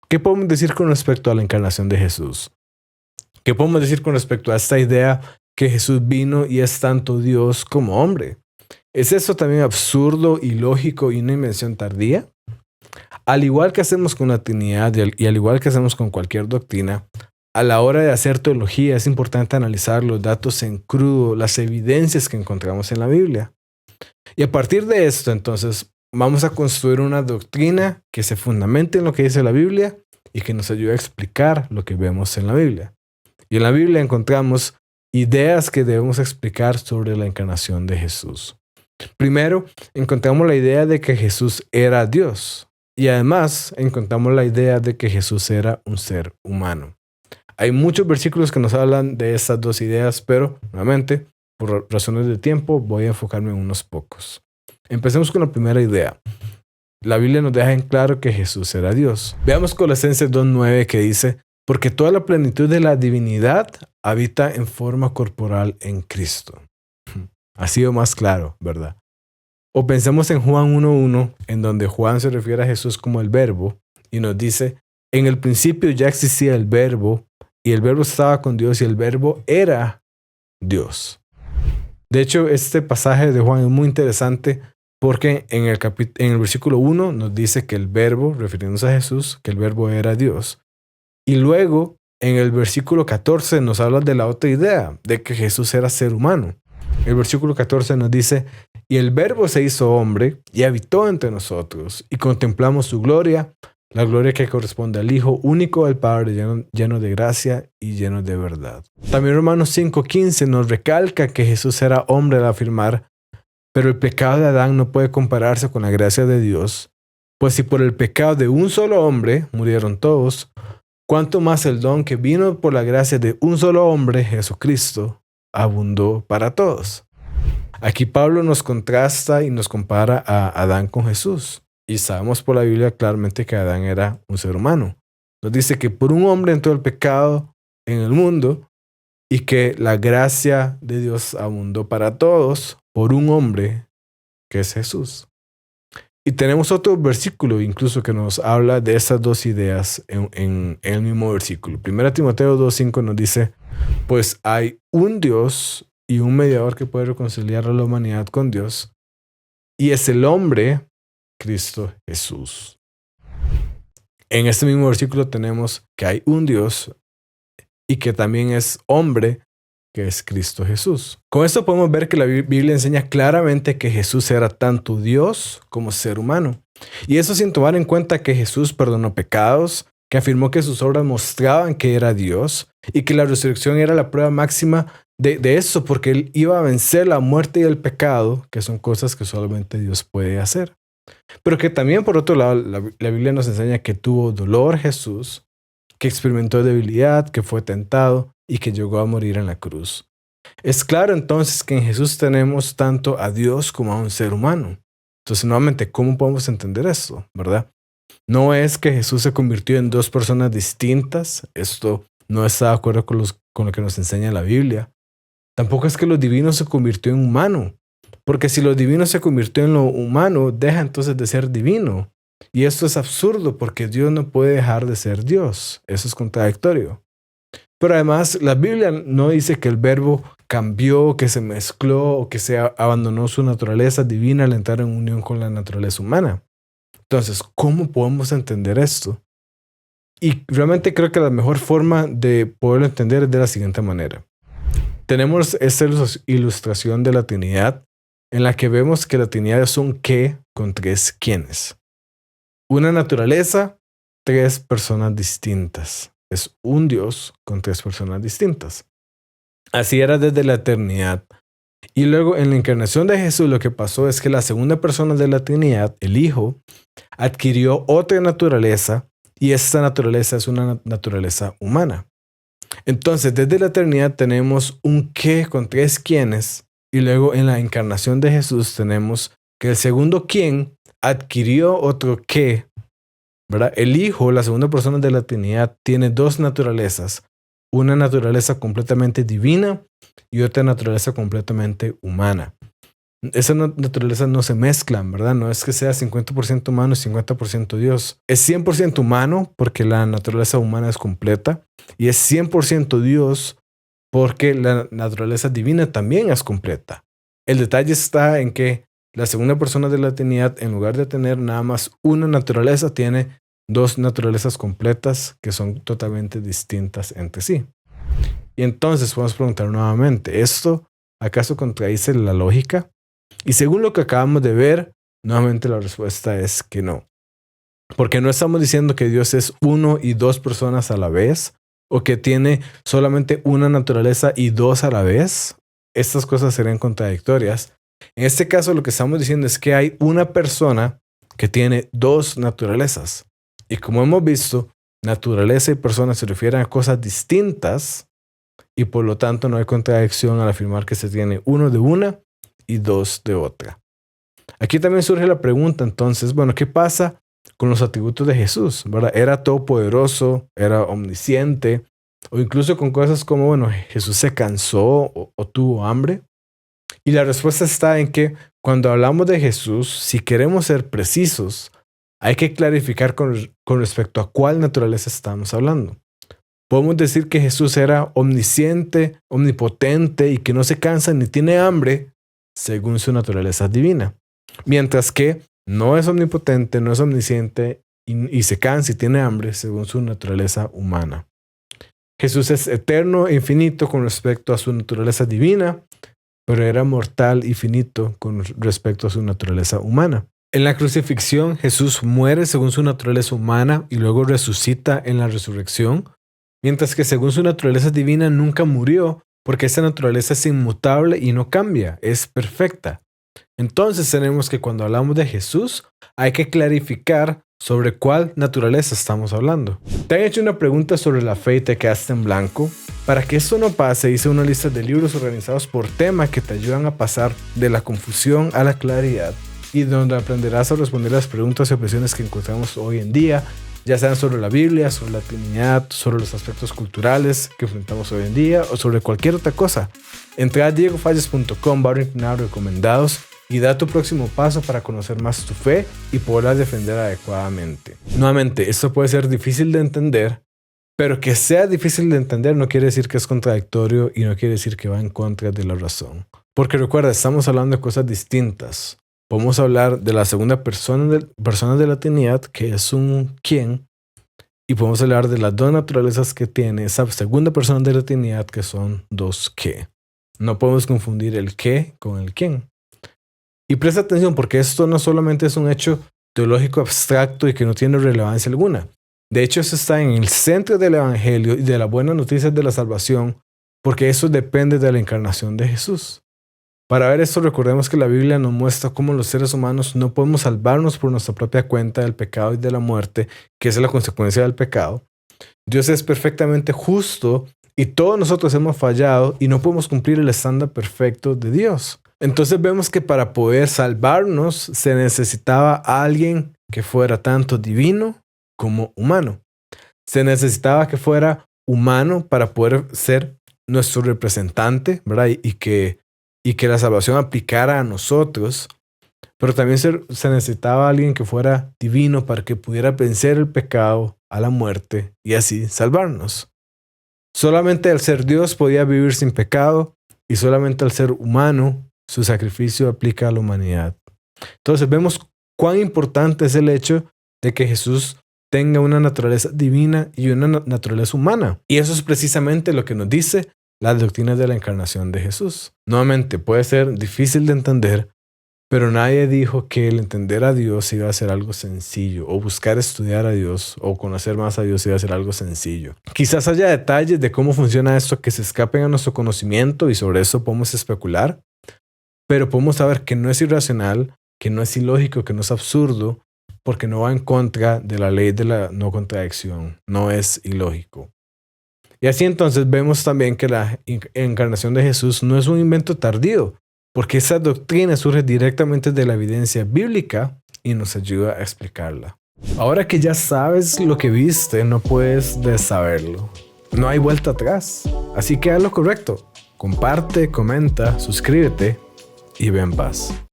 ¿Qué podemos decir con respecto a la encarnación de Jesús? ¿Qué podemos decir con respecto a esta idea que Jesús vino y es tanto Dios como hombre? ¿Es eso también absurdo, ilógico y una invención tardía? Al igual que hacemos con la Trinidad y al igual que hacemos con cualquier doctrina, a la hora de hacer teología es importante analizar los datos en crudo, las evidencias que encontramos en la Biblia. Y a partir de esto, entonces, vamos a construir una doctrina que se fundamente en lo que dice la Biblia y que nos ayude a explicar lo que vemos en la Biblia. Y en la Biblia encontramos ideas que debemos explicar sobre la encarnación de Jesús. Primero, encontramos la idea de que Jesús era Dios. Y además, encontramos la idea de que Jesús era un ser humano. Hay muchos versículos que nos hablan de estas dos ideas, pero, nuevamente, por razones de tiempo, voy a enfocarme en unos pocos. Empecemos con la primera idea. La Biblia nos deja en claro que Jesús era Dios. Veamos Colosenses 2:9 que dice, porque toda la plenitud de la divinidad habita en forma corporal en Cristo. Ha sido más claro, ¿verdad? O pensemos en Juan 1:1, en donde Juan se refiere a Jesús como el Verbo y nos dice, en el principio ya existía el Verbo y el Verbo estaba con Dios y el Verbo era Dios. De hecho, este pasaje de Juan es muy interesante porque en el versículo 1 nos dice que el Verbo, refiriéndose a Jesús, que el Verbo era Dios. Y luego, en el versículo 14 nos habla de la otra idea, de que Jesús era ser humano. El versículo 14 nos dice, y el Verbo se hizo hombre y habitó entre nosotros, y contemplamos su gloria, la gloria que corresponde al Hijo único del Padre, lleno de gracia y lleno de verdad. También Romanos 5:15 nos recalca que Jesús era hombre al afirmar, pero el pecado de Adán no puede compararse con la gracia de Dios, pues si por el pecado de un solo hombre murieron todos, cuánto más el don que vino por la gracia de un solo hombre, Jesucristo, abundó para todos. Aquí Pablo nos contrasta y nos compara a Adán con Jesús. Y sabemos por la Biblia claramente que Adán era un ser humano. Nos dice que por un hombre entró el pecado en el mundo y que la gracia de Dios abundó para todos por un hombre que es Jesús. Y tenemos otro versículo incluso que nos habla de estas dos ideas en el mismo versículo. 1 Timoteo 2:5 nos dice, pues hay un Dios y un mediador que puede reconciliar a la humanidad con Dios, y es el hombre Cristo Jesús. En este mismo versículo tenemos que hay un Dios y que también es hombre, que es Cristo Jesús. Con esto podemos ver que la Biblia enseña claramente que Jesús era tanto Dios como ser humano. Y eso sin tomar en cuenta que Jesús perdonó pecados, que afirmó que sus obras mostraban que era Dios y que la resurrección era la prueba máxima de eso, porque Él iba a vencer la muerte y el pecado, que son cosas que solamente Dios puede hacer. Pero que también, por otro lado, la Biblia nos enseña que tuvo dolor Jesús, que experimentó debilidad, que fue tentado y que llegó a morir en la cruz. Es claro entonces que en Jesús tenemos tanto a Dios como a un ser humano. Entonces, nuevamente, ¿cómo podemos entender esto? ¿Verdad? No es que Jesús se convirtió en dos personas distintas. Esto no está de acuerdo con lo que nos enseña la Biblia. Tampoco es que lo divino se convirtió en humano. Porque si lo divino se convirtió en lo humano, deja entonces de ser divino. Y esto es absurdo porque Dios no puede dejar de ser Dios. Eso es contradictorio. Pero además, la Biblia no dice que el verbo cambió, que se mezcló o que se abandonó su naturaleza divina al entrar en unión con la naturaleza humana. Entonces, ¿cómo podemos entender esto? Y realmente creo que la mejor forma de poderlo entender es de la siguiente manera. Tenemos esta ilustración de la Trinidad en la que vemos que la Trinidad es un qué con tres quiénes. Una naturaleza, tres personas distintas. Es un Dios con tres personas distintas. Así era desde la eternidad. Y luego en la encarnación de Jesús lo que pasó es que la segunda persona de la Trinidad, el Hijo, adquirió otra naturaleza y esta naturaleza es una naturaleza humana. Entonces desde la eternidad tenemos un qué con tres quiénes y luego en la encarnación de Jesús tenemos que el segundo quién adquirió otro qué, ¿verdad? El Hijo, la segunda persona de la Trinidad, tiene dos naturalezas. Una naturaleza completamente divina y otra naturaleza completamente humana. Esas naturalezas no se mezclan, ¿verdad? No es que sea 50% humano y 50% Dios. Es 100% humano porque la naturaleza humana es completa y es 100% Dios porque la naturaleza divina también es completa. El detalle está en que la segunda persona de la Trinidad, en lugar de tener nada más una naturaleza, tiene dos naturalezas completas que son totalmente distintas entre sí. Y entonces podemos preguntar nuevamente, ¿esto acaso contradice la lógica? Y según lo que acabamos de ver, nuevamente la respuesta es que no. Porque no estamos diciendo que Dios es uno y dos personas a la vez, o que tiene solamente una naturaleza y dos a la vez. Estas cosas serían contradictorias. En este caso lo que estamos diciendo es que hay una persona que tiene dos naturalezas. Y como hemos visto, naturaleza y persona se refieren a cosas distintas y por lo tanto no hay contradicción al afirmar que se tiene uno de una y dos de otra. Aquí también surge la pregunta entonces, bueno, ¿qué pasa con los atributos de Jesús? ¿Verdad? ¿Era todopoderoso? ¿Era omnisciente? O incluso con cosas como, bueno, Jesús se cansó o tuvo hambre. Y la respuesta está en que cuando hablamos de Jesús, si queremos ser precisos, hay que clarificar con respecto a cuál naturaleza estamos hablando. Podemos decir que Jesús era omnisciente, omnipotente y que no se cansa ni tiene hambre según su naturaleza divina. Mientras que no es omnipotente, no es omnisciente y se cansa y tiene hambre según su naturaleza humana. Jesús es eterno e infinito con respecto a su naturaleza divina, pero era mortal y finito con respecto a su naturaleza humana. En la crucifixión, Jesús muere según su naturaleza humana y luego resucita en la resurrección, mientras que según su naturaleza divina nunca murió, porque esa naturaleza es inmutable y no cambia, es perfecta. Entonces tenemos que cuando hablamos de Jesús, hay que clarificar sobre cuál naturaleza estamos hablando. Te han hecho una pregunta sobre la fe y te quedaste en blanco. Para que esto no pase, hice una lista de libros organizados por tema que te ayudan a pasar de la confusión a la claridad y donde aprenderás a responder las preguntas y objeciones que encontramos hoy en día, ya sean sobre la Biblia, sobre la Trinidad, sobre los aspectos culturales que enfrentamos hoy en día o sobre cualquier otra cosa. Entra a diegofalles.com/recomendados y da tu próximo paso para conocer más tu fe y poderla defender adecuadamente. Nuevamente, esto puede ser difícil de entender, pero que sea difícil de entender no quiere decir que es contradictorio y no quiere decir que va en contra de la razón. Porque recuerda, estamos hablando de cosas distintas. Podemos hablar de la segunda persona de la Trinidad, que es un quién, y podemos hablar de las dos naturalezas que tiene esa segunda persona de la Trinidad, que son dos qué. No podemos confundir el qué con el quién. Y presta atención porque esto no solamente es un hecho teológico abstracto y que no tiene relevancia alguna. De hecho, eso está en el centro del Evangelio y de las buenas noticias de la salvación, porque eso depende de la encarnación de Jesús. Para ver esto, recordemos que la Biblia nos muestra cómo los seres humanos no podemos salvarnos por nuestra propia cuenta del pecado y de la muerte, que es la consecuencia del pecado. Dios es perfectamente justo y todos nosotros hemos fallado y no podemos cumplir el estándar perfecto de Dios. Entonces vemos que para poder salvarnos se necesitaba alguien que fuera tanto divino como humano. Se necesitaba que fuera humano para poder ser nuestro representante, ¿verdad? Y que la salvación aplicara a nosotros. Pero también se necesitaba alguien que fuera divino para que pudiera vencer el pecado a la muerte y así salvarnos. Solamente al ser Dios podía vivir sin pecado y solamente al ser humano su sacrificio aplica a la humanidad. Entonces vemos cuán importante es el hecho de que Jesús tenga una naturaleza divina y una naturaleza humana. Y eso es precisamente lo que nos dice la doctrina de la encarnación de Jesús. Nuevamente, puede ser difícil de entender, pero nadie dijo que el entender a Dios iba a ser algo sencillo, o buscar estudiar a Dios, o conocer más a Dios iba a ser algo sencillo. Quizás haya detalles de cómo funciona esto que se escapen a nuestro conocimiento y sobre eso podemos especular, pero podemos saber que no es irracional, que no es ilógico, que no es absurdo, porque no va en contra de la ley de la no contradicción, no es ilógico. Y así entonces vemos también que la encarnación de Jesús no es un invento tardío, porque esa doctrina surge directamente de la evidencia bíblica y nos ayuda a explicarla. Ahora que ya sabes lo que viste, no puedes desaberlo. No hay vuelta atrás, así que haz lo correcto. Comparte, comenta, suscríbete y ve en paz.